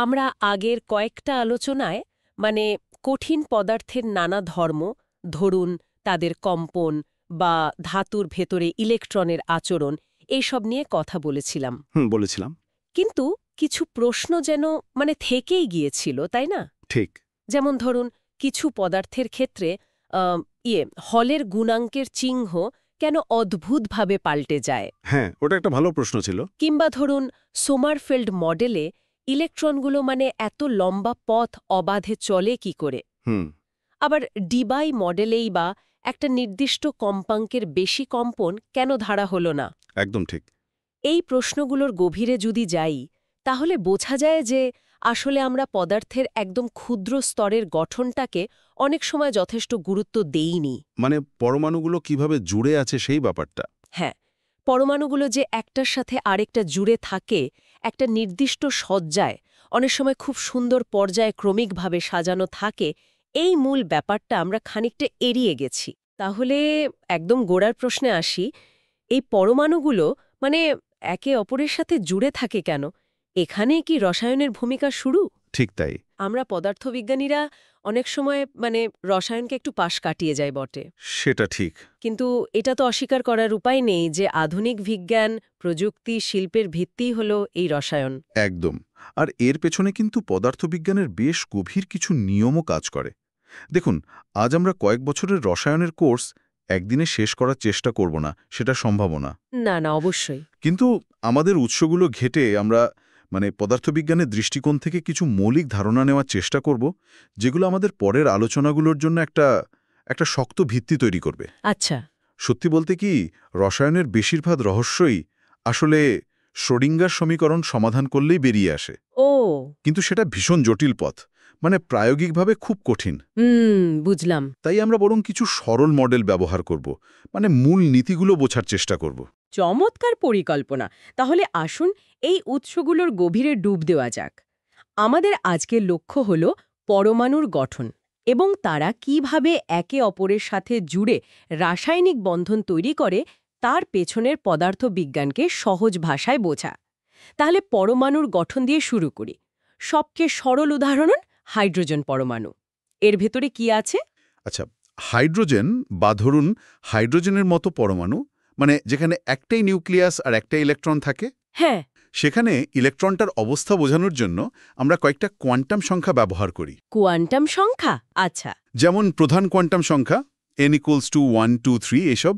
আমরা আগের কয়েকটা আলোচনায় মানে কঠিন পদার্থের নানা ধর্ম, ধরুন তাদের কম্পন বা ধাতুর ভেতরে ইলেকট্রনের আচরণ এইসব নিয়ে কথা বলেছিলাম। বলেছিলাম। কিন্তু কিছু প্রশ্ন যেন থেকেই গিয়েছিল, তাই না? ঠিক। যেমন ধরুন কিছু পদার্থের ক্ষেত্রে হলের গুণাঙ্কের চিহ্ন কেন অদ্ভুতভাবে পাল্টে যায়, হ্যাঁ, ওটা একটা ভালো প্রশ্ন ছিল। কিংবা ধরুন সোমারফেল্ড মডেলে ইলেকট্রনগুলো এত লম্বা পথ অবাধে চলে কি করে। হুম। আবার ডিবাই মডেলেই বা একটা নির্দিষ্ট কম্পাঙ্কের বেশি কম্পন কেন ধারা হলো না। একদম ঠিক। এই প্রশ্নগুলোর গভীরে যদি যাই তাহলে বোঝা যায় যে আসলে আমরা পদার্থের একদম ক্ষুদ্র স্তরের গঠনটাকে অনেক সময় যথেষ্ট গুরুত্ব দেইনি। মানে পরমাণুগুলো কিভাবে জুড়ে আছে সেই ব্যাপারটা। হ্যাঁ, পরমাণুগুলো যে একটার সাথে আরেকটা জুড়ে থাকে একটা নির্দিষ্ট সজ্জায়, অনেক সময় খুব সুন্দর পর্যায়ে ক্রমিকভাবে সাজানো থাকে, এই মূল ব্যাপারটা আমরা খানিকটা এড়িয়ে গেছি। তাহলে একদম গোড়ার প্রশ্নে আসি, এই পরমাণুগুলো একে অপরের সাথে জুড়ে থাকে কেন? এখানেই কি রসায়নের ভূমিকা শুরু? ঠিক তাই। আমরা পদার্থবিজ্ঞানীরা অনেক সময় রসায়নকে একটু পাশ কাটিয়ে যায় বটে। সেটা ঠিক। কিন্তু এটা তো অস্বীকার করার উপায় নেই যে আধুনিক বিজ্ঞান, প্রযুক্তি, শিল্পের ভিত্তিই হলো এই রসায়ন। একদম। আর এর পেছনে কিন্তু পদার্থবিজ্ঞানের বেশ গভীর কিছু নিয়মও কাজ করে। দেখুন, আজ আমরা কয়েক বছরের রসায়নের কোর্স একদিনে শেষ করার চেষ্টা করব না, সেটা সম্ভব না। না, না, অবশ্যই। কিন্তু আমাদের উৎসগুলো ঘেঁটে আমরা পদার্থবিজ্ঞানের দৃষ্টিকোণ থেকে কিছু মৌলিক ধারণা নেওয়ার চেষ্টা করব, যেগুলো আমাদের পরের আলোচনাগুলোর জন্য একটা শক্ত ভিত্তি তৈরি করবে। আচ্ছা। সত্যি বলতে কি, রসায়নের বেশিরভাগ রহস্যই আসলে শ্রোডিঙ্গার সমীকরণ সমাধান করলেই বেরিয়ে আসে। ও, কিন্তু সেটা ভীষণ জটিল পথ, প্রায়োগিকভাবে খুব কঠিন। বুঝলাম। তাই আমরা বরং কিছু সরল মডেল ব্যবহার করব, মূল নীতিগুলো বোঝার চেষ্টা করব। চমৎকার পরিকল্পনা। তাহলে আসুন এই উৎসগুলোর গভীরে ডুব দেওয়া যাক। আমাদের আজকের লক্ষ্য হল পরমাণুর গঠন এবং তারা কিভাবে একে অপরের সাথে জুড়ে রাসায়নিক বন্ধন তৈরি করে তার পেছনের পদার্থবিজ্ঞানকে সহজ ভাষায় বোঝা। তাহলে পরমাণুর গঠন দিয়ে শুরু করি। সবচেয়ে সরল উদাহরণ হাইড্রোজেন পরমাণু। এর ভেতরে কি আছে? আচ্ছা, হাইড্রোজেন বা ধরুন হাইড্রোজেনের মতো পরমাণু, যেখানে একটাই নিউক্লিয়াস আর একটাই ইলেকট্রন থাকে। হ্যাঁ। সেখানে ইলেকট্রনটার অবস্থা বোঝানোর জন্য আমরা কয়েকটা কোয়ান্টাম সংখ্যা ব্যবহার করি। কোয়ান্টাম সংখ্যা? আচ্ছা। যেমন প্রধান কোয়ান্টাম সংখ্যা n = 1 2 3 এসব,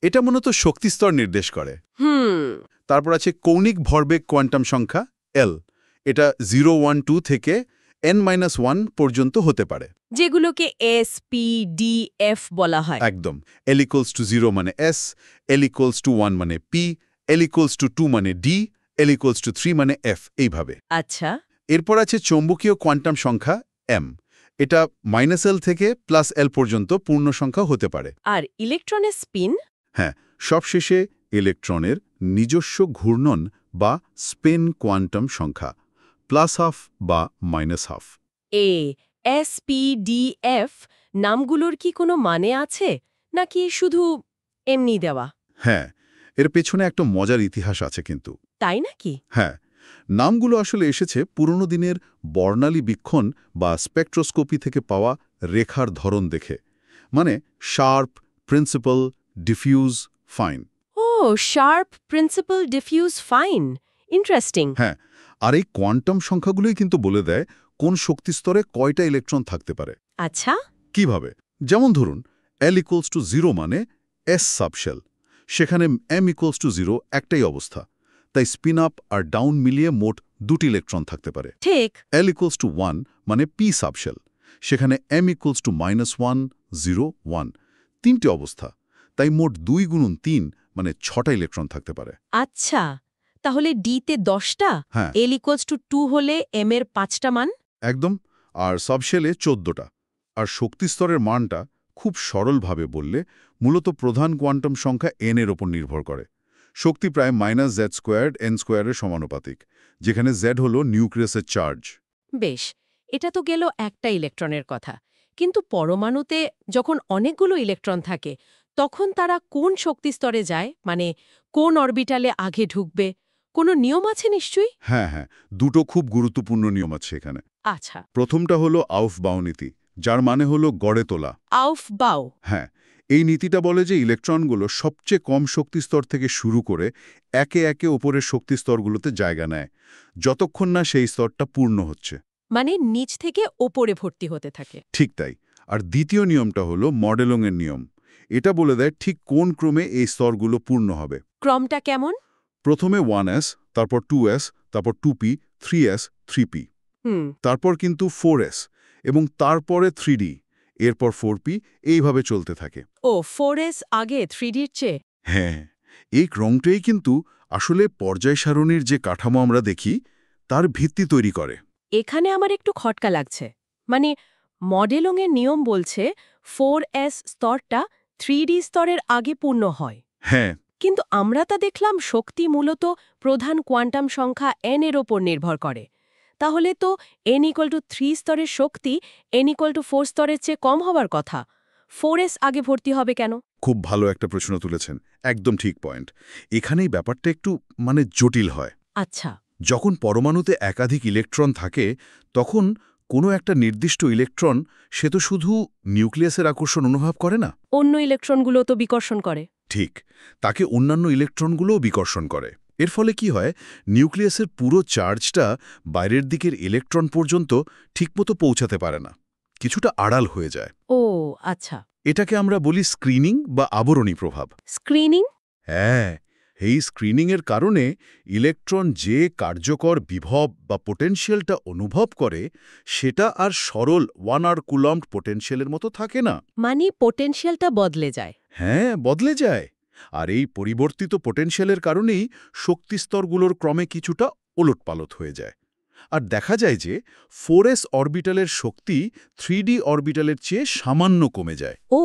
এটা মূলত শক্তিস্তর নির্দেশ করে। তারপর আছে কৌণিক ভরবেগ কোয়ান্টাম সংখ্যা L, এটা 0 1 2 থেকে n-1 পর্যন্ত হতে পারে, যেগুলোকে S, P, D, F বলা হয়। একদম। L = 0 মানে S, L = 1 মানে P, L = 2 মানে D, L = 3 মানে F, এইভাবে। আচ্ছা। এরপর আছে চৌম্বকীয় কোয়ান্টাম সংখ্যা M, এটা -L থেকে +L পর্যন্ত পূর্ণ সংখ্যা হতে পারে। আর ইলেকট্রনের স্পিন? হ্যাঁ, সবশেষে ইলেকট্রনের নিজস্ব ঘূর্ণন বা স্পিন কোয়ান্টাম সংখ্যা +12 বা -12। এ S, P, D, F নামগুলোর কি কোনো মানে আছে নাকি শুধু এমনি দেওয়া? হ্যাঁ, এর পেছনে একটা মজার ইতিহাস আছে কিন্তু। তাই নাকি? হ্যাঁ, নামগুলো আসলে এসেছে পুরনো দিনের বর্ণালী বীক্ষণ বা স্পেকট্রোস্কোপি থেকে পাওয়া রেখার ধরন দেখে, শার্প, প্রিন্সিপাল, ডিফিউজ, ফাইন। ও, sharp, principal, diffuse, fine. Interesting. হ্যাঁ, আর এই কোয়ান্টাম সংখ্যাগুলোই কিন্তু বলে দেয় কোন শক্তিস্তরে কয়টা ইলেকট্রন থাকতে পারে। আচ্ছা। কিভাবে? যেমন ধরুন L = 0 মানে S সাবশেল, সেখানে M = 0 একটাই অবস্থা, তাই স্পিন আপ আর ডাউন মিলিয়ে মোট 2টি ইলেকট্রন থাকতে পারে। ঠিক। L = 1 মানে P সাবশেল, সেখানে M = -1 0 1, 3টি অবস্থা, তাই মোট 2 × 3 মানে 6টা ইলেকট্রন থাকতে পারে। আচ্ছা, তাহলে ডিতে 10টা, হ্যাঁ, L = 2 হলে M এর 5টা মান? একদম। আর সাবশেলে 14টা। আর শক্তিস্তরের মানটা খুব সরলভাবে বললে মূলত প্রধান কোয়ান্টাম সংখ্যা n এর ওপর নির্ভর করে। শক্তি প্রায় -z² n² এর সমানুপাতিক, যেখানে z হল নিউক্লিয়াসের চার্জ। বেশ, এটা তো গেল একটা ইলেকট্রনের কথা। কিন্তু পরমাণুতে যখন অনেকগুলো ইলেকট্রন থাকে তখন তারা কোন শক্তিস্তরে যায়, কোন অরবিটালে আগে ঢুকবে, কোনো নিয়ম আছে নিশ্চয়ই? হ্যাঁ হ্যাঁ, দুটো খুব গুরুত্বপূর্ণ নিয়ম আছে এখানে। আচ্ছা। প্রথমটা হলো আউফবাউ নীতি, যার মানে হলো গড়ে তোলা। আউফ বাও। হ্যাঁ, এই নীতিটা বলে যে ইলেকট্রনগুলো সবচেয়ে কম শক্তিস্তর থেকে শুরু করে একে একে ওপরের শক্তিস্তরগুলোতে জায়গা নেয়, যতক্ষণ না সেই স্তরটা পূর্ণ হচ্ছে। মানে নিচ থেকে ওপরে ভর্তি হতে থাকে। ঠিক তাই। আর দ্বিতীয় নিয়মটা হলো মডেলংয়ের নিয়ম। এটা বলে দেয় ঠিক কোন ক্রমে এই স্তরগুলো পূর্ণ হবে। ক্রমটা কেমন? প্রথমে 1s, তারপর 2s, তারপর 2p, 3s, 3p, হুম। তারপর কিন্তু 4s, এবং তারপরে 3d, এরপর 4p, এইভাবে চলতে থাকে। ও 4s আগে 3Dর চেয়ে? হ্যাঁ, এই ক্রমটাই কিন্তু আসলে পর্যায় সারণীর যে কাঠামো আমরা দেখি তার ভিত্তি তৈরি করে। এখানে আমার একটু খটকা লাগছে। মানে মডেলংয়ের নিয়ম বলছে 4s স্তরটা 3D স্তরের আগে পূর্ণ হয়। হ্যাঁ, কিন্তু আমরা তা দেখলাম শক্তি মূলত প্রধান কোয়ান্টাম সংখ্যা n এর ওপর নির্ভর করে। তাহলে তো n = 3 স্তরের শক্তি n = 4 স্তরের চেয়ে কম হওয়ার কথা। 4s আগে ভর্তি হবে কেন? খুব ভালো একটা প্রশ্ন তুলেছেন। একদম ঠিক পয়েন্ট। এখানেই ব্যাপারটা একটু জটিল হয়। আচ্ছা। যখন পরমাণুতে একাধিক ইলেকট্রন থাকে, তখন কোনো একটা নির্দিষ্ট ইলেকট্রন সে তো শুধু নিউক্লিয়াসের আকর্ষণ অনুভব করে না। অন্য ইলেকট্রনগুলো তো বিকর্ষণ করে। ঠিক, তাকে অন্যান্য ইলেকট্রনগুলোও বিকর্ষণ করে। এর ফলে কি হয়, নিউক্লিয়াসের পুরো চার্জটা বাইরের দিকের ইলেকট্রন পর্যন্ত ঠিকমতো পৌঁছাতে পারে না, কিছুটা আড়াল হয়ে যায়। ও আচ্ছা। এটাকে আমরা বলি স্ক্রিনিং বা আবরণী প্রভাব। স্ক্রিনিং? হ্যাঁ, এই স্ক্রিনিংয়ের কারণে ইলেকট্রন যে কার্যকর বিভব বা পোটেনশিয়ালটা অনুভব করে, সেটা আর সরল 1r কুলম্ব পোটেনশিয়ালের মতো থাকে না। মানে পোটেনশিয়ালটা বদলে যায়। হ্যাঁ, বদলে যায়। আর এই পরিবর্তিত পোটেনশিয়ালের কারণেই শক্তিস্তরগুলোর ক্রমে কিছুটা ওলটপালট হয়ে যায়। আর দেখা যায় যে 4s অরবিটালের শক্তি 3d অরবিটালের চেয়ে সামান্য কমে যায়। ও,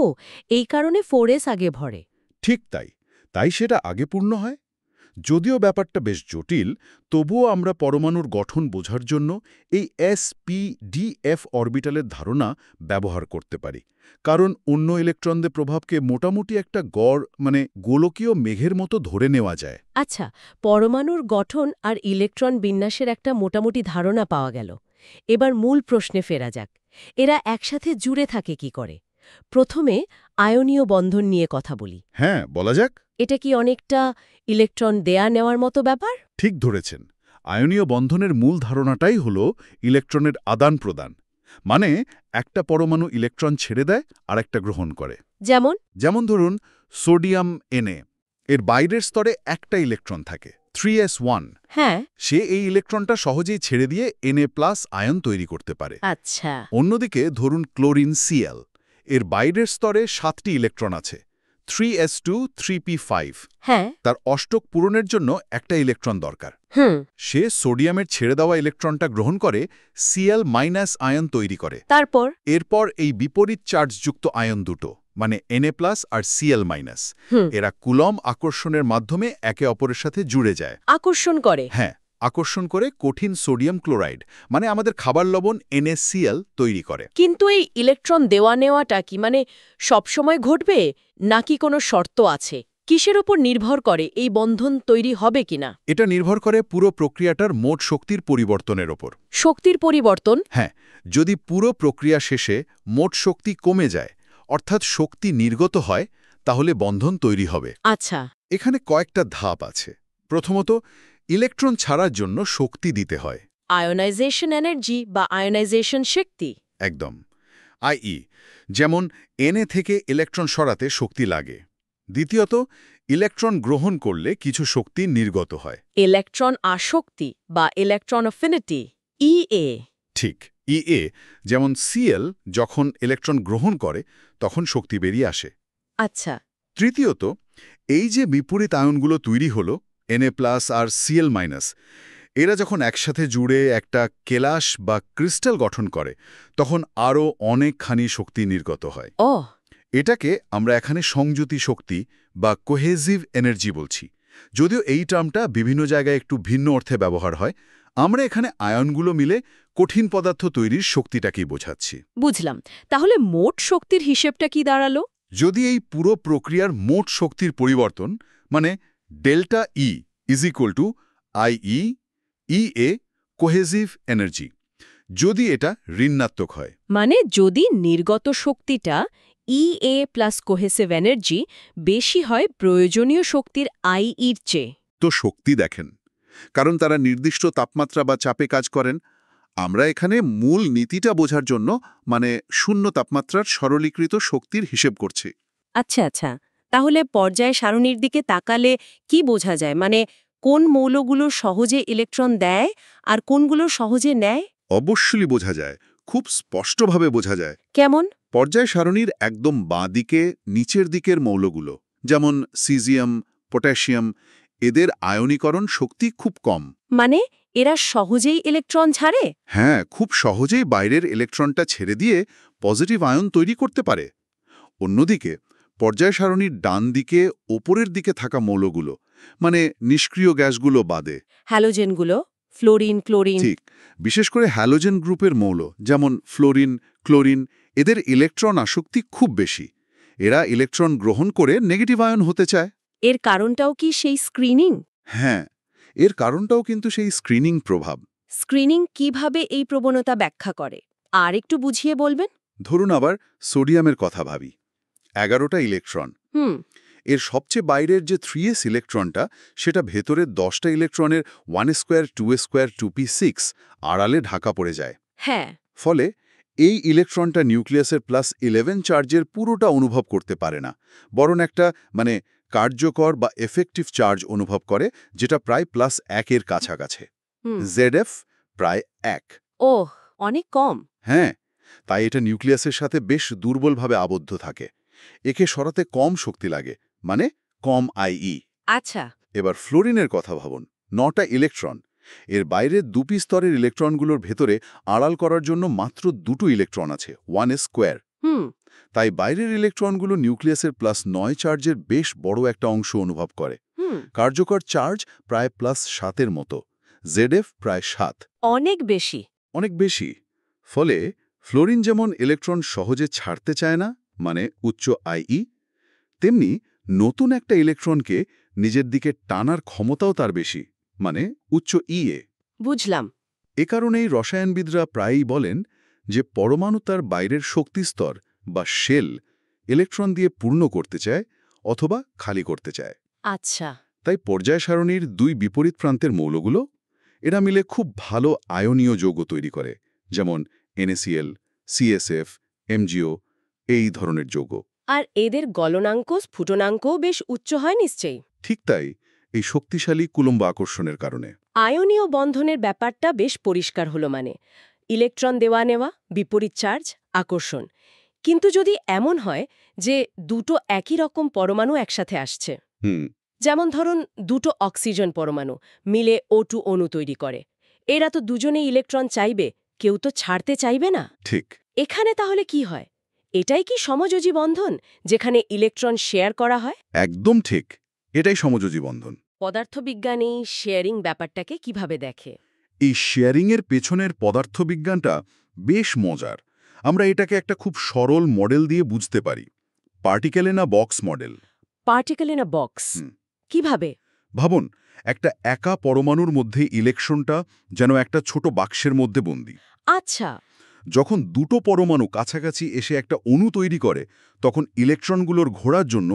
এই কারণে 4s আগে ভরে। ঠিক তাই। তাই সেটা আগে পূর্ণ হয়। যদিও ব্যাপারটা বেশ জটিল, তবুও আমরা পরমাণুর গঠন বোঝার জন্য এই s-p-d-f অরবিটালের ধারণা ব্যবহার করতে পারি। কারণ অন্য ইলেকট্রনদের প্রভাবকে মোটামুটি একটা গড় গোলকীয় মেঘের মতো ধরে নেওয়া যায়। আচ্ছা, পরমাণুর গঠন আর ইলেকট্রন বিন্যাসের একটা মোটামুটি ধারণা পাওয়া গেল। এবার মূল প্রশ্নে ফেরা যাক। এরা একসাথে জুড়ে থাকে কি করে? প্রথমে আয়নীয় বন্ধন নিয়ে কথা বলি। হ্যাঁ, বলা যাক। এটা কি অনেকটা ইলেকট্রন দেয়া নেওয়ার মতো ব্যাপার? ঠিক ধরেছেন। আয়নীয় বন্ধনের মূল ধারণাটাই হল ইলেকট্রনের আদান-প্রদান। মানে একটা পরমাণু ইলেকট্রন ছেড়ে দেয় আর একটা গ্রহণ করে। যেমন ধরুন সোডিয়াম Na, এর বাইরের স্তরে একটা ইলেকট্রন থাকে, 3s1। হ্যাঁ। সে এই ইলেকট্রনটা সহজেই ছেড়ে দিয়ে Na+ আয়ন তৈরি করতে পারে। আচ্ছা। অন্যদিকে ধরুন ক্লোরিন Cl, এর বাইরের স্তরে 7টি ইলেকট্রন আছে, 3s2, 3p5। হ্যাঁ। তার অষ্টক পূরণের জন্য একটা ইলেকট্রন দরকার। হুম। সে সোডিয়ামের ছেড়ে দেওয়া ইলেকট্রনটা গ্রহণ করে Cl- আয়ন তৈরি করে। তারপর? এরপর এই বিপরীত চার্জযুক্ত আয়ন দুটো, মানে Na+ আর Cl-, এরা কুলম্ব আকর্ষণের মাধ্যমে একে অপরের সাথে জুড়ে যায়। আকর্ষণ করে? হ্যাঁ, আকর্ষণ করে কঠিন সোডিয়াম ক্লোরাইড, মানে আমাদের খাবার লবণ NaCl তৈরি করে। কিন্তু এই ইলেকট্রন দেওয়া নেওয়াটা কি সবসময় ঘটবে, নাকি কোনো শর্ত আছে? কিসের উপর নির্ভর করে এই বন্ধন তৈরি হবে কিনা? এটা নির্ভর করে পুরো প্রক্রিয়াটার মোট শক্তির পরিবর্তনের ওপর। শক্তির পরিবর্তন? হ্যাঁ, যদি পুরো প্রক্রিয়া শেষে মোট শক্তি কমে যায়, অর্থাৎ শক্তি নির্গত হয়, তাহলে বন্ধন তৈরি হবে। আচ্ছা। এখানে কয়েকটা ধাপ আছে। প্রথমত, ইলেকট্রন ছাড়ার জন্য শক্তি দিতে হয়। আয়োনাইজেশন এনার্জি বা আয়োনাইজেশন শক্তি? একদম। i.e., যেমন Na থেকে ইলেকট্রন সরাতে শক্তি লাগে। দ্বিতীয়ত, ইলেকট্রন গ্রহণ করলে কিছু শক্তি নির্গত হয়। ইলেকট্রন আসক্তি বা ইলেকট্রন অ্যাফিনিটি, EA। ঠিক, Ea, যেমন Cl যখন ইলেকট্রন গ্রহণ করে তখন শক্তি বেরিয়ে আসে। আচ্ছা। তৃতীয়ত, এই যে বিপরীত আয়নগুলো তৈরি হলো, Na+ আর Cl-, এরা যখন একসাথে জুড়ে একটা কেলাস বা ক্রিস্টাল গঠন করে, তখন আরও অনেকখানি শক্তি নির্গত হয়। ও। এটাকে আমরা এখানে সংযুতি শক্তি বা কোহেজিভ এনার্জি বলছি। যদিও এই টার্মটা বিভিন্ন জায়গায় একটু ভিন্ন অর্থে ব্যবহার হয়, আমরা এখানে আয়নগুলো মিলে কঠিন পদার্থ তৈরির শক্তিটাকেই বোঝাচ্ছি। বুঝলাম। তাহলে মোট শক্তির হিসেবটা কি দাঁড়ালো? যদি এই পুরো প্রক্রিয়ার মোট শক্তির পরিবর্তন, মানে delta E = i.e. Ea cohesive energy, যদি এটা ঋণাত্মক হয়। মানে যদি নির্গত শক্তিটা Ea প্লাস কোহেসিভ এনার্জি বেশি হয় প্রয়োজনীয় শক্তির Ieর চেয়ে। তো শক্তি দেখেন, কারণ তারা নির্দিষ্ট তাপমাত্রা বা চাপে কাজ করেন। আমরা এখানে মূল নীতিটা বোঝার জন্য মানে শূন্য তাপমাত্রার সরলীকৃত শক্তির হিসেব করছি। আচ্ছা আচ্ছা, তাহলে পর্যায় সারণীর দিকে তাকালে কি বোঝা যায়? মানে কোন মৌলগুলো সহজে ইলেকট্রন দেয় আর কোনগুলো সহজে নেয়? অবশ্যই বোঝা যায়, খুব স্পষ্টভাবে বোঝা যায়। কেমন? পর্যায় সারণীর একদম বাঁ দিকে নিচের দিকের মৌলগুলো, যেমন সিজিয়াম, পটাশিয়াম, এদের আয়নীকরণ শক্তি খুব কম। মানে এরা সহজেই ইলেকট্রন ছাড়ে? হ্যাঁ, খুব সহজেই বাইরের ইলেকট্রনটা ছেড়ে দিয়ে পজিটিভ আয়ন তৈরি করতে পারে। অন্যদিকে পর্যায় সারণীর ডান দিকে ওপরের দিকে থাকা মৌলগুলো, মানে নিষ্ক্রিয় গ্যাসগুলো বাদে, হ্যালোজেনগুলো, ফ্লোরিন, ক্লোরিন। ঠিক, বিশেষ করে হ্যালোজেন গ্রুপের মৌল যেমন ফ্লোরিন, ক্লোরিন, এদের ইলেকট্রন আসক্তি খুব বেশি। এরা ইলেকট্রন গ্রহণ করে নেগেটিভ আয়ন হতে চায়। এর কারণটাও কি সেই স্ক্রিনিং? হ্যাঁ, এর কারণটাও কিন্তু সেই স্ক্রিনিং প্রভাব। স্ক্রিনিং কিভাবে এই প্রবণতা ব্যাখ্যা করে আর একটু বুঝিয়ে বলবেন? ধরুন আবার সোডিয়ামের কথা ভাবি, 11টা ইলেকট্রন। হুম। এর সবচেয়ে বাইরের যে 3s ইলেকট্রনটা, সেটা ভেতরের 10টা ইলেকট্রনের 1 স্কোয়ার 2 স্কোয়ার 2p6 আড়ালে ঢাকা পড়ে যায়। হ্যাঁ। ফলে এই ইলেকট্রনটা নিউক্লিয়াসের +11 চার্জের পুরোটা অনুভব করতে পারে না, বরং একটা মানে কার্যকর বা এফেক্টিভ চার্জ অনুভব করে, যেটা প্রায় +1 কাছাকাছি। ZF প্রায় 1। ওহ, অনেক কম। হ্যাঁ, তাই এটা নিউক্লিয়াসের সাথে বেশ দুর্বলভাবে আবদ্ধ থাকে। একে সরাতে কম শক্তি লাগে, মানে কম IE। আচ্ছা। এবার ফ্লোরিনের কথা ভাবুন, 9টা ইলেকট্রন। এর বাইরের 2p স্তরের ইলেকট্রনগুলোর ভেতরে আড়াল করার জন্য মাত্র 2টো ইলেকট্রন আছে, 1 স্কোয়ার। হুম। তাই বাইরের ইলেকট্রনগুলো নিউক্লিয়াসের +9 চার্জের বেশ বড় একটা অংশ অনুভব করে। হুম। কার্যকর চার্জ প্রায় +7-এর মতো, ZF প্রায় 7। অনেক বেশি। অনেক বেশি। ফলে ফ্লোরিন যেমন ইলেকট্রন সহজে ছাড়তে চায় না, মানে উচ্চ IE, তেমনি নতুন একটা ইলেকট্রনকে নিজের দিকে টানার ক্ষমতাও তার বেশি, মানে উচ্চ EA। বুঝলাম। এ কারণেই রসায়নবিদরা প্রায়ই বলেন যে পরমাণু তার বাইরের শক্তিস্তর বা শেল ইলেকট্রন দিয়ে পূর্ণ করতে চায় অথবা খালি করতে চায়। আচ্ছা। তাই পর্যায় সারণীর 2 বিপরীত প্রান্তের মৌলগুলো, এরা মিলে খুব ভালো আয়নীয় যৌগ তৈরি করে, যেমন NaCl, CSF, MgO, এই ধরনের যৌগ। আর এদের গলনাঙ্ক, স্ফুটনাঙ্কও বেশ উচ্চ হয় নিশ্চয়ই। ঠিক তাই, এই শক্তিশালী কুলম্ব আকর্ষণের কারণে। আয়নীয় বন্ধনের ব্যাপারটা বেশ পরিষ্কার হলো, মানে ইলেকট্রন দেওয়া নেওয়া, বিপরীত চার্জ, আকর্ষণ। কিন্তু যদি এমন হয় যে দুটো একই রকম পরমাণু একসাথে আসছে, হুম, যেমন ধরুন দুটো অক্সিজেন পরমাণু মিলে O2 অণু তৈরি করে, এরা তো দুজনেই ইলেকট্রন চাইবে, কেউ তো ছাড়তে চাইবে না। ঠিক। এখানে তাহলে কি হয়? এটাই কি সমযোজী বন্ধন, যেখানে ইলেকট্রন শেয়ার করা হয়? একদম ঠিক, এটাই সমযোজী বন্ধন। পদার্থবিজ্ঞানী শেয়ারিং ব্যাপারটাকে কিভাবে দেখে? এই শেয়ারিংয়ের পেছনের পদার্থবিজ্ঞানটা বেশ মজার। আমরা এটাকে একটা খুব সরল মডেল দিয়ে বুঝতে পারি, particle in a box model. Particle in a box? কিভাবে? ভাবুন, একটা একা পরমাণুর মধ্যে ইলেকট্রনটা যেন একটা ছোট বাক্সের মধ্যে বন্দী। আচ্ছা। যখন দুটো পরমাণু কাছাকাছি এসে একটা অণু তৈরি করে, তখন ইলেকট্রনগুলোর ঘোরার জন্য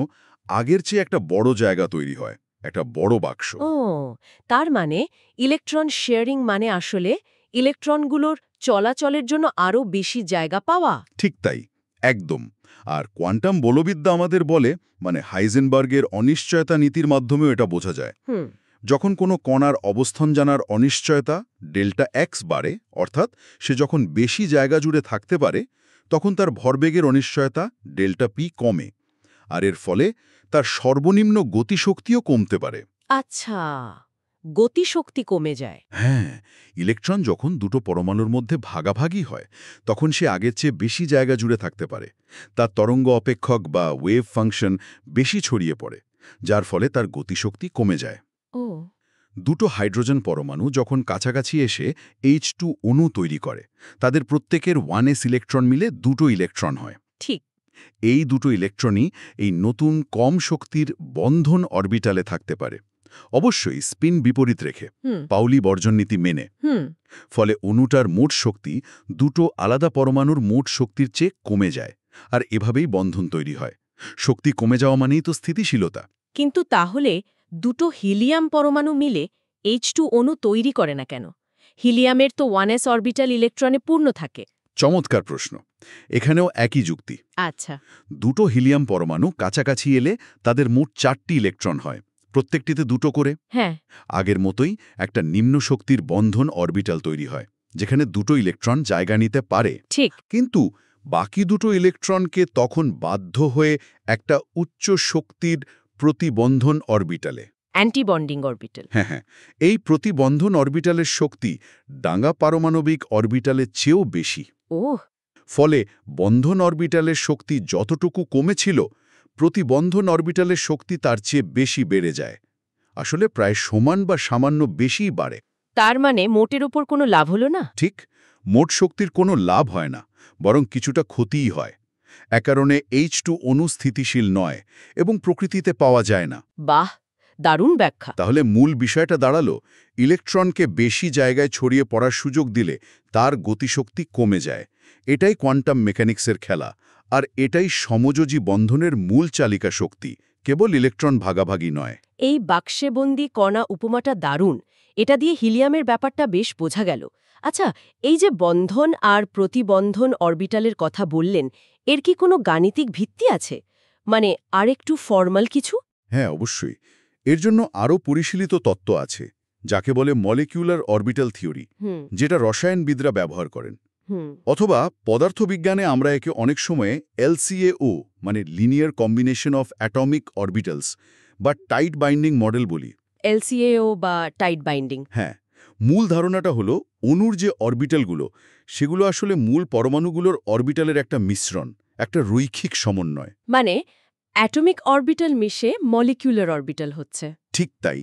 আগের চেয়ে একটা বড় জায়গা তৈরি হয়, একটা বড় বাক্স। ও, তার মানে ইলেকট্রন শেয়ারিং মানে আসলে ইলেকট্রনগুলোর চলাচলের জন্য আরও বেশি জায়গা পাওয়া। ঠিক তাই, একদম। আর কোয়ান্টাম বলবিদ্যা আমাদের বলে, মানে হাইজেনবার্গের অনিশ্চয়তা নীতির মাধ্যমেও এটা বোঝা যায়। যখন কোনো কণার অবস্থান জানার অনিশ্চয়তা ডেল্টা এক্স বাড়ে, অর্থাৎ সে যখন বেশি জায়গা জুড়ে থাকতে পারে, তখন তার ভরবেগের অনিশ্চয়তা ডেল্টা পি কমে, আর এর ফলে তার সর্বনিম্ন গতিশক্তিও কমতে পারে। আচ্ছা, গতিশক্তি কমে যায়। হ্যাঁ, ইলেকট্রন যখন দুটো পরমাণুর মধ্যে ভাগাভাগি হয়, তখন সে আগের চেয়ে বেশি জায়গা জুড়ে থাকতে পারে। তার তরঙ্গ অপেক্ষক বা ওয়েভ ফাংশন বেশি ছড়িয়ে পড়ে, যার ফলে তার গতিশক্তি কমে যায়। ও। দুটো হাইড্রোজেন পরমাণু যখন কাছাকাছি এসে H2 অণু তৈরি করে, তাদের প্রত্যেকের 1s ইলেকট্রন মিলে দুটো ইলেকট্রন হয়। ঠিক। এই দুটো ইলেকট্রনই এই নতুন কম শক্তির বন্ধন অরবিটালে থাকতে পারে। অবশ্যই স্পিন বিপরীত রেখে, হুম পাউলি বর্জন নীতি মেনে। হুম ফলে অণুটার মোট শক্তি দুটো আলাদা পরমাণুর মোট শক্তির চেয়ে কমে যায়, আর এভাবেই বন্ধন তৈরি হয়। শক্তি কমে যাওয়া মানেই তো স্থিতিশীলতা। কিন্তু তাহলে দুটো হিলিয়াম পরমাণু মিলে H2 অণু তৈরি করে না কেন? হিলিয়ামের তো 1s অরবিটাল ইলেকট্রনে পূর্ণ থাকে। চমৎকার প্রশ্ন। এখানেও একই যুক্তি। আচ্ছা। দুটো হিলিয়াম পরমাণু কাছাকাছি এলে তাদের মোট 4টি ইলেকট্রন হয়, প্রত্যেকটিতে দুটো করে। হ্যাঁ। আগের মতোই একটা নিম্ন শক্তির বন্ধন অরবিটাল তৈরি হয়, যেখানে দুটো ইলেকট্রন জায়গা নিতে পারে। ঠিক। কিন্তু বাকি দুটো ইলেকট্রনকে তখন বাধ্য হয়ে একটা উচ্চ শক্তির প্রতিবন্ধন অরবিটালে। Antibonding orbital. হ্যাঁ, এই প্রতিবন্ধন অরবিটালের শক্তি ডাঙা পারমাণবিক অরবিটালের চেয়েও বেশি। ওহ। ফলে বন্ধন অরবিটালের শক্তি যতটুকু কমেছিল, প্রতিবন্ধন অরবিটালের শক্তি তার চেয়ে বেশি বেড়ে যায়। আসলে প্রায় সমান বা সামান্য বেশিই বাড়ে। তার মানে মোটের ওপর কোনো লাভ হলো না? ঠিক, মোট শক্তির কোনো লাভ হয় না, বরং কিছুটা ক্ষতিই হয়। এ কারণে H2 অণু স্থিতিশীল নয় এবং প্রকৃতিতে পাওয়া যায় না। বাহ, দারুণ ব্যাখ্যা। তাহলে মূল বিষয়টা দাঁড়ালো, ইলেকট্রনকে বেশি জায়গায় ছড়িয়ে পড়ার সুযোগ দিলে তার গতিশক্তি কমে যায়। এটাই কোয়ান্টাম মেকানিক্সের খেলা, আর এটাই সমযোজী বন্ধনের মূল চালিকা শক্তি, কেবল ইলেকট্রন ভাগাভাগি নয়। এই বাক্সেবন্দি কণা উপমাটা দারুণ। এটা দিয়ে হিলিয়ামের ব্যাপারটা বেশ বোঝা গেল। আচ্ছা, এই যে বন্ধন আর প্রতিবন্ধন অরবিটালের কথা বললেন, এর কি কোনো গাণিতিক ভিত্তি আছে? মানে আরেকটু ফর্মাল কিছু? হ্যাঁ, অবশ্যই। এর জন্য আরও পরিশীলিত তত্ত্ব আছে, যাকে বলে মলিকিউলার অরবিটাল থিওরি, হুম যেটা রসায়নবিদরা ব্যবহার করেন। হুম অথবা পদার্থবিজ্ঞানে আমরা একে অনেক সময়ে LCAO, মানে linear combination of atomic orbitals বা টাইট বাইন্ডিং মডেল বলি। LCAO বা টাইট বাইন্ডিং। হ্যাঁ, মূল ধারণাটা হলো অণুর যে অরবিটালগুলো, সেগুলো আসলে মূল পরমাণুগুলোর অরবিটালের একটা মিশ্রণ, একটা রৈখিক সমন্বয়। মানে অ্যাটমিক অরবিটাল মিশে মলিকিউলার অরবিটাল হচ্ছে। ঠিক তাই।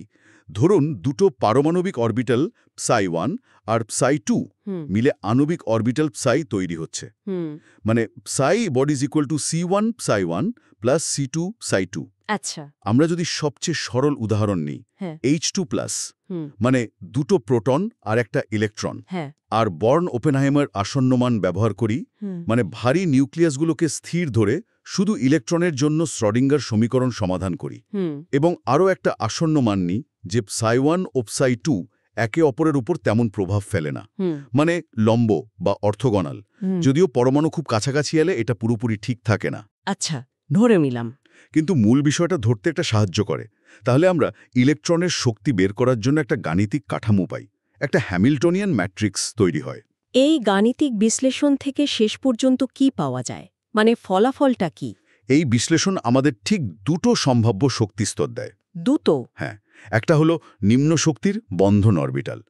ধরুন দুটো পারমাণবিক অরবিটাল ψ1 আর ψ2 হুম মিলে আণবিক অরবিটাল ψ তৈরি হচ্ছে। হুম মানে ψ বড is equal to C1 ψ1 plus C2 ψ2। আচ্ছা। আমরা যদি সবচেয়ে সরল উদাহরণ নিই, হ্যাঁ। H2 প্লাস, হুম মানে দুটো প্রোটন আর একটা ইলেকট্রন, হ্যাঁ। আর বর্ন ওপেনহাইমার আসন্নমান ব্যবহার করি, হুম মানে ভারী নিউক্লিয়াসগুলোকে স্থির ধরে শুধু ইলেকট্রনের জন্য শ্রডিঙ্গার সমীকরণ সমাধান করি, হুম এবং আরও একটা আসন্ন মান নিই যে ψ1 ও ψ2 একে অপরের উপর তেমন প্রভাব ফেলে না, হুম মানে লম্ব বা অর্থোগোনাল। হুম। যদিও পরমাণু খুব কাছাকাছি এলে এটা পুরোপুরি ঠিক থাকে না। আচ্ছা, ধরে নিলাম। কিন্তু মূল বিষয়টা ধরতে একটা সাহায্য করে। তাহলে আমরা ইলেকট্রনের শক্তি বের করার জন্য একটা গাণিতিক কাঠামো পাই, একটা হ্যামিল্টনিয়ান ম্যাট্রিক্স তৈরি হয়। এই গাণিতিক বিশ্লেষণ থেকে শেষ পর্যন্ত কি পাওয়া যায়? মানে ফলাফলটা কি? এই বিশ্লেষণ আমাদের ঠিক দুটো সম্ভাব্য শক্তিস্তর দেয়। দুটো? হ্যাঁ, একটা হলো নিম্ন শক্তির বন্ধন অরবিটাল,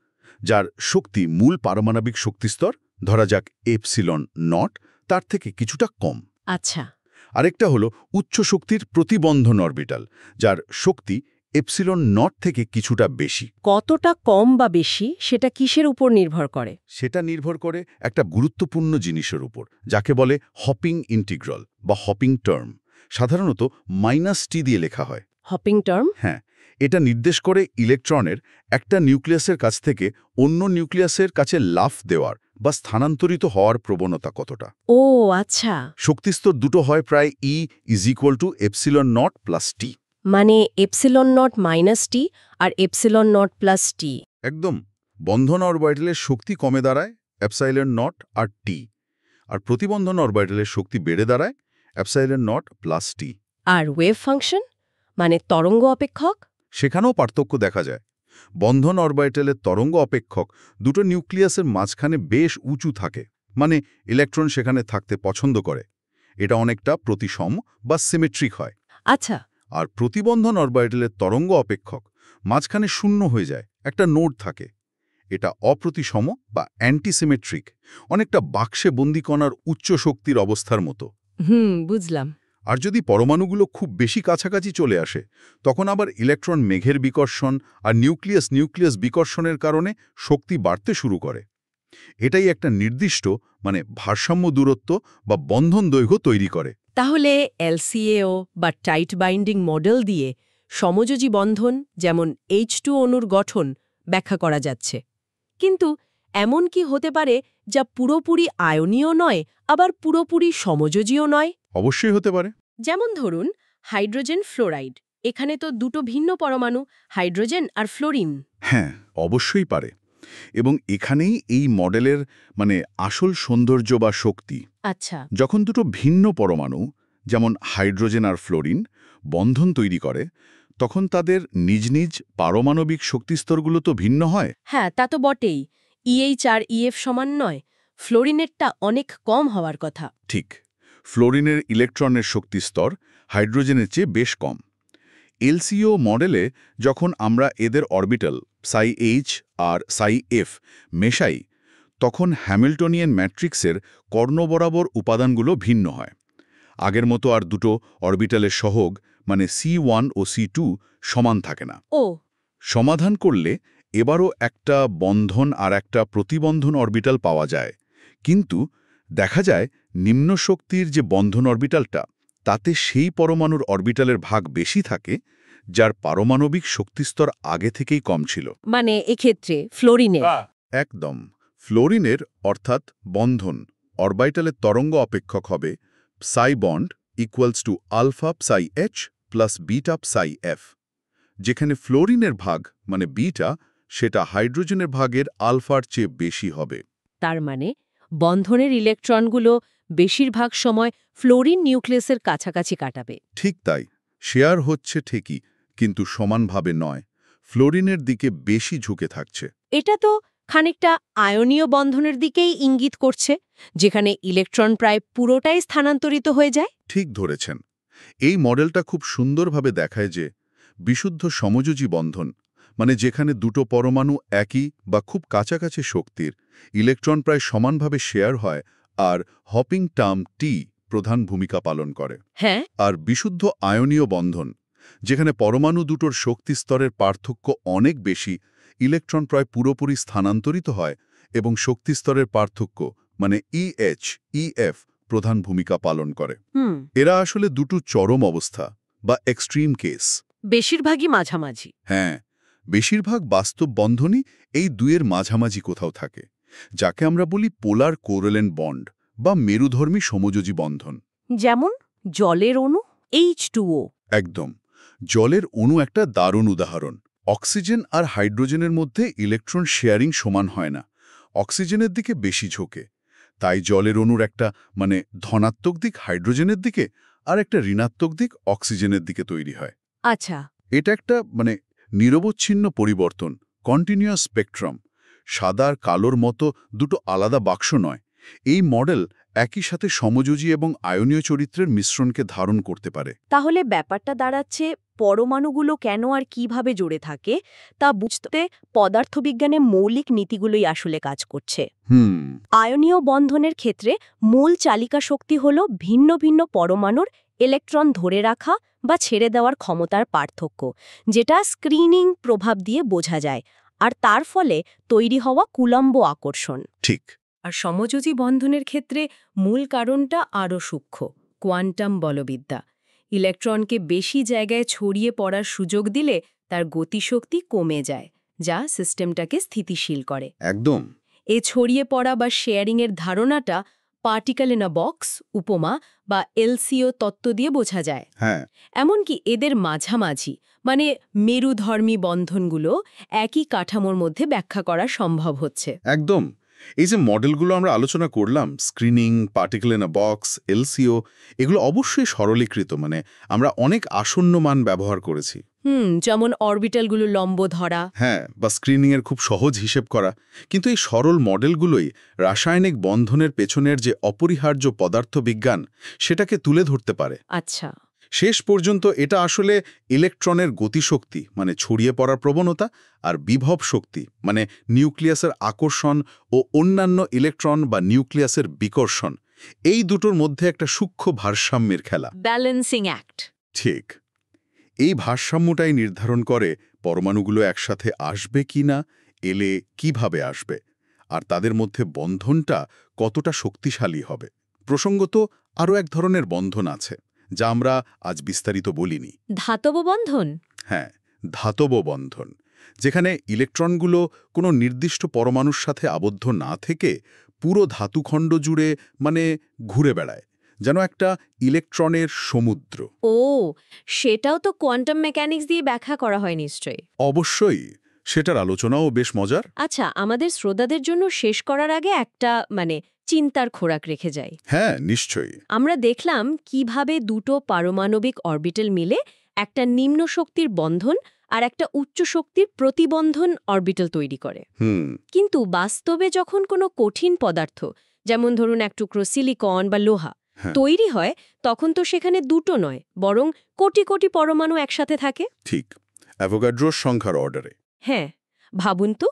যার শক্তি মূল পারমাণবিক শক্তিস্তর, ধরা যাক এপসিলন নট, তার থেকে কিছুটা কম। আচ্ছা। আরেকটা হলো উচ্চ শক্তির প্রতিবন্ধন অরবিটাল, যার শক্তি এপসিলন নট থেকে কিছুটা বেশি। কতটা কম বা বেশি সেটা কিসের উপর নির্ভর করে? সেটা নির্ভর করে একটা গুরুত্বপূর্ণ জিনিসের উপর, যাকে বলে হপিং ইন্টিগ্রাল বা হপিং টার্ম। সাধারণত -t দিয়ে লেখা হয়। Hopping term? হ্যাঁ, এটা নির্দেশ করে ইলেকট্রনের একটা নিউক্লিয়াসের কাছ থেকে অন্য নিউক্লিয়াসের কাছে লাফ দেওয়ার বা স্থানান্তরিত হওয়ার প্রবণতা কতটা। ও আচ্ছা। শক্তিস্তর দুটো হয় প্রায় E = এপসিলন নট প্লাস টি। মানে epsilon not minus T R epsilon not plus টি। একদম। বন্ধন অরবিটালের শক্তি কমে দাঁড়ায় এপসাইলন নট আর টি, আর প্রতিবন্ধন অরবিটালের শক্তি বেড়ে দাঁড়ায় এপসাইলন নট প্লাস টি। আর ওয়েভ ফাংশন, মানে তরঙ্গ অপেক্ষক? সেখানেও পার্থক্য দেখা যায়। বন্ধন অরবিটালের তরঙ্গ অপেক্ষক দুটো নিউক্লিয়াসের মাঝখানে বেশ উঁচু থাকে, মানে ইলেকট্রন সেখানে থাকতে পছন্দ করে। এটা অনেকটা প্রতিসম বা সিমেট্রিক হয়। আচ্ছা। আর প্রতিবন্ধন অরবিটালের তরঙ্গ অপেক্ষক মাঝখানে শূন্য হয়ে যায়, একটা নোড থাকে। এটা অপ্রতিসম বা অ্যান্টিসিমেট্রিক, অনেকটা বাক্সে বন্দি কণার উচ্চ শক্তির অবস্থার মতো। বুঝলাম। আর যদি পরমাণুগুলো খুব বেশি কাছাকাছি চলে আসে, তখন আবার ইলেকট্রন মেঘের বিকর্ষণ আর নিউক্লিয়াস বিকর্ষণের কারণে শক্তি বাড়তে শুরু করে। এটাই একটা নির্দিষ্ট, মানে ভারসাম্য দূরত্ব বা বন্ধন দৈর্ঘ্য তৈরি করে। তাহলে LCAO বা টাইট বাইন্ডিং মডেল দিয়ে সমযোজী বন্ধন যেমন H2 অণুর গঠন ব্যাখ্যা করা যাচ্ছে। কিন্তু এমন কি হতে পারে যা পুরোপুরি আয়নীয় নয়, আবার পুরোপুরি সমযোজীয় নয়? অবশ্যই হতে পারে। যেমন ধরুন হাইড্রোজেন ফ্লোরাইড, এখানে তো দুটো ভিন্ন পরমাণু, হাইড্রোজেন আর ফ্লোরিন। হ্যাঁ, অবশ্যই পারে। এবং এখানেই এই মডেলের আসল সৌন্দর্য বা শক্তি। আচ্ছা। যখন দুটো ভিন্ন পরমাণু, যেমন হাইড্রোজেন আর ফ্লোরিন, বন্ধন তৈরি করে, তখন তাদের নিজ নিজ পারমাণবিক শক্তিস্তরগুলো তো ভিন্ন হয়। হ্যাঁ, তা তো বটেই। EH আর EF সমান নয়, ফ্লোরিনেরটা অনেক কম হওয়ার কথা। ঠিক, ফ্লোরিনের ইলেকট্রনের শক্তিস্তর হাইড্রোজেনের চেয়ে বেশ কম। এলসিও মডেলে যখন আমরা এদের অরবিটাল psi-H আর psi-F মেশাই, তখন হ্যামিল্টনিয়ান ম্যাট্রিক্সের কর্ণ বরাবর উপাদানগুলো ভিন্ন হয়। আগের মতো আর দুটো অরবিটালের সহগ C1 ও C2 সমান থাকে না। ও, সমাধান করলে এবারও একটা বন্ধন আর একটা প্রতিবন্ধন অরবিটাল পাওয়া যায়, কিন্তু দেখা যায় নিম্ন শক্তির যে বন্ধন অরবিটালটা, তাতে সেই পরমাণুর অরবিটালের ভাগ বেশি থাকে, যার পারমাণবিক শক্তিস্তর আগে থেকেই কম ছিল। মানে এক্ষেত্রে ফ্লোরিনের। একদম, ফ্লোরিনের অর্থাৎ বন্ধন অরবিটালের তরঙ্গ অপেক্ষক হবে psi bond equals to alpha psi H plus beta psi F, যেখানে ফ্লোরিনের ভাগ বিটা সেটা হাইড্রোজেনের ভাগের আলফার চেয়ে বেশি হবে। তার মানে বন্ধনের ইলেকট্রনগুলো বেশিরভাগ সময় ফ্লোরিন নিউক্লিয়াসের কাছাকাছি কাটাবে। ঠিক তাই, শেয়ার হচ্ছে ঠিকই, কিন্তু সমানভাবে নয়, ফ্লোরিনের দিকে বেশি ঝুঁকে থাকছে। এটা তো খানিকটা আয়নীয় বন্ধনের দিকেই ইঙ্গিত করছে, যেখানে ইলেকট্রন প্রায় পুরোটাই স্থানান্তরিত হয়ে যায়। ঠিক ধরেছেন। এই মডেলটা খুব সুন্দরভাবে দেখায় যে বিশুদ্ধ সমযোজী বন্ধন, যেখানে দুটো পরমাণু একই বা খুব কাছাকাছি শক্তির, ইলেকট্রন প্রায় সমানভাবে শেয়ার হয়, আর হপিং টার্ম টি প্রধান ভূমিকা পালন করে। হ্যাঁ। আর বিশুদ্ধ আয়নীয় বন্ধন, যেখানে পরমাণু দুটোর শক্তিস্তরের পার্থক্য অনেক বেশি, ইলেকট্রন প্রায় পুরোপুরি স্থানান্তরিত হয় এবং শক্তিস্তরের পার্থক্য EH, EF প্রধান ভূমিকা পালন করে। এরা আসলে দুটো চরম অবস্থা বা এক্সট্রিম কেস। বেশিরভাগই মাঝামাঝি। হ্যাঁ, বেশিরভাগ বাস্তব বন্ধনই এই দুয়ের মাঝামাঝি কোথাও থাকে, যাকে আমরা বলি পোলার কোরেলেন্ট বন্ড বা মেরুধর্মী সমযোজী বন্ধন। যেমন জলের অণু H2O। একদম, জলের অণু একটা দারুণ উদাহরণ। অক্সিজেন আর হাইড্রোজেনের মধ্যে ইলেকট্রন শেয়ারিং সমান হয় না, অক্সিজেনের দিকে বেশি ঝোঁকে। তাই জলের অণুর একটা ধনাত্মক দিক হাইড্রোজেনের দিকে আর একটা ঋণাত্মক দিক অক্সিজেনের দিকে তৈরি হয়। আচ্ছা। এটা একটা নিরবচ্ছিন্ন পরিবর্তন, কন্টিনিউয়াস স্পেকট্রাম। সাদা আর কালোর মতো দুটো আলাদা বাক্স নয়। এই মডেল একই সাথে সমযোজী এবং আয়নীয় চরিত্রের মিশ্রণকে ধারণ করতে পারে। তাহলে ব্যাপারটা দাঁড়াচ্ছে পরমাণুগুলো কেন আর কিভাবে জুড়ে থাকে তা বুঝতে পদার্থবিজ্ঞানে মৌলিক নীতিগুলোই আসলে কাজ করছে। আয়নীয় বন্ধনের ক্ষেত্রে মূল চালিকা শক্তি হল ভিন্ন ভিন্ন পরমাণুর ইলেকট্রন ধরে রাখা বা ছেড়ে দেওয়ার ক্ষমতার পার্থক্য, যেটা স্ক্রিনিং প্রভাব দিয়ে বোঝা যায়, আর তার ফলে তৈরি হওয়া কুলম্ব আকর্ষণ। ঠিক। আর সমযোজী বন্ধনের ক্ষেত্রে মূল কারণটা আরও সূক্ষ্ম, কোয়ান্টাম বলবিদ্যা। ইলেকট্রনকে বেশি জায়গায় ছড়িয়ে পড়ার সুযোগ দিলে তার গতিশক্তি কমে যায়, যা সিস্টেমটাকে স্থিতিশীল করে। একদম। এ ছড়িয়ে পড়া বা শেয়ারিংয়ের ধারণাটা পার্টিকেল ইন আ বক্স উপমা বা এলসিও তত্ত্ব দিয়ে বোঝা যায়। হ্যাঁ, এমনকি এদের মাঝামাঝি মেরুধর্মী বন্ধনগুলো একই কাঠামোর মধ্যে ব্যাখ্যা করা সম্ভব হচ্ছে। একদম। এই যে মডেলগুলো আমরা আলোচনা করলাম, screening, particle in a box, LCAO, এগুলো অবশ্যই সরলীকৃত, আমরা অনেক আসন্ন মান ব্যবহার করেছি। যেমন অরবিটালগুলো লম্ব ধরা, হ্যাঁ, বা স্ক্রিনিংয়ের খুব সহজ হিসেব করা। কিন্তু এই সরল মডেলগুলোই রাসায়নিক বন্ধনের পেছনের যে অপরিহার্য পদার্থবিজ্ঞান, সেটাকে তুলে ধরতে পারে। আচ্ছা। শেষ পর্যন্ত এটা আসলে ইলেকট্রনের গতিশক্তি, ছড়িয়ে পড়ার প্রবণতা, আর বিভব শক্তি, নিউক্লিয়াসের আকর্ষণ ও অন্যান্য ইলেকট্রন বা নিউক্লিয়াসের বিকর্ষণ, এই দুটোর মধ্যে একটা সূক্ষ্ম ভারসাম্যের খেলা। Balancing act. ঠিক। এই ভারসাম্যটাই নির্ধারণ করে পরমাণুগুলো একসাথে আসবে কিনা, এলে কিভাবে আসবে, আর তাদের মধ্যে বন্ধনটা কতটা শক্তিশালী হবে। প্রসঙ্গত আরও এক ধরনের বন্ধন আছে, যা আমরা আজ বিস্তারিত বলিনি। ধাতব বন্ধন? হ্যাঁ, ধাতব বন্ধন, যেখানে ইলেকট্রনগুলো কোনো নির্দিষ্ট পরমাণুর সাথে আবদ্ধ না থেকে পুরো ধাতুখণ্ড জুড়ে ঘুরে বেড়ায়, যেন একটা ইলেকট্রনের সমুদ্র। ও, সেটাও তো কোয়ান্টাম মেকানিক্স দিয়ে ব্যাখ্যা করা হয় নিশ্চয়ই। অবশ্যই, সেটার আলোচনাও বেশ মজার। আচ্ছা, আমাদের শ্রোতাদের জন্য শেষ করার আগে একটা চিন্তার খোরাক রেখে যাই। হ্যাঁ, নিশ্চয়ই। আমরা দেখলাম কিভাবে দুটো পারমাণবিক অরবিটাল মিলে একটা নিম্ন শক্তির বন্ধন আর একটা উচ্চ শক্তির প্রতিবন্ধন অরবিটাল তৈরি করে। কিন্তু বাস্তবে যখন কোনো কঠিন পদার্থ, যেমন ধরুন এক টুকরো সিলিকন বা লোহা হ্যাঁ। তৈরি হয়, তখন তো সেখানে দুটো নয়, বরং কোটি কোটি পরমাণু একসাথে থাকে। ঠিক, অ্যাভোগাড্রোর সংখ্যার অর্ডারে। হ্যাঁ, ভাবুন তো,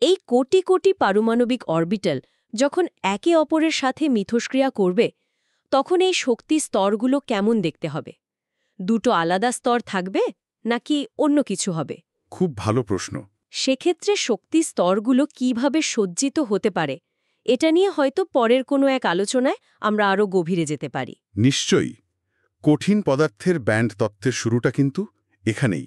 এই কোটি কোটি পারমাণবিক অরবিটাল যখন একে অপরের সাথে মিথস্ক্রিয়া করবে, তখন এই শক্তি স্তরগুলো কেমন দেখতে হবে? দুটো আলাদা স্তর থাকবে নাকি অন্য কিছু হবে? খুব ভালো প্রশ্ন। সেক্ষেত্রে শক্তি স্তরগুলো কিভাবে সজ্জিত হতে পারে, এটা নিয়ে হয়তো পরের কোনো এক আলোচনায় আমরা আরও গভীরে যেতে পারি। নিশ্চয়ই। কঠিন পদার্থের ব্যান্ড তত্ত্বের শুরুটা কিন্তু এখানেই।